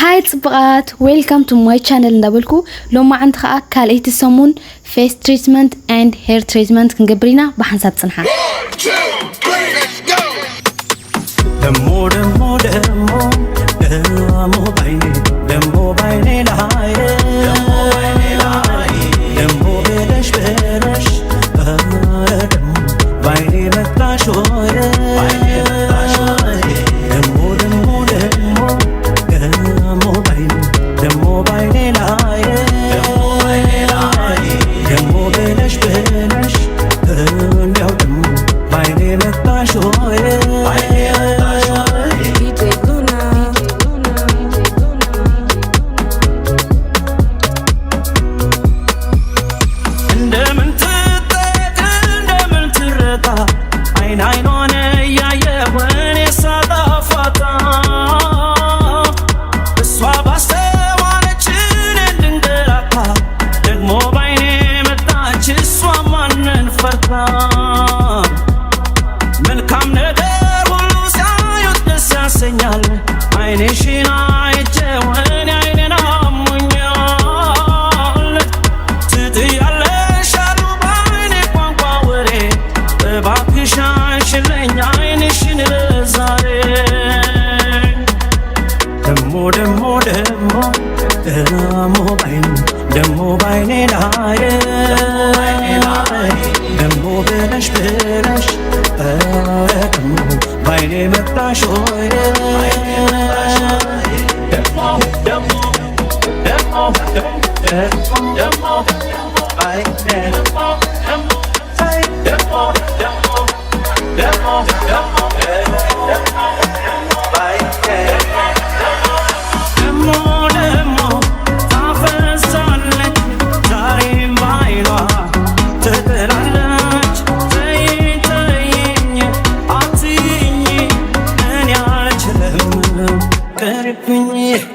Hi ጽብቃት welcome to my channel እንዳበልኩ ሎማ አንተ ካልአይቲ ሰሙን face treatment and hair treatment ክንገብሪና በሐንሳብ ጽንሓ ደሞ ባይኔ ላይ ደሞ በለሽ ባይኔ መጣሽ ደሞ ባይኔ ላይ ደሞ በለሽ ደሞ ባይኔ መጣሽ Caripinha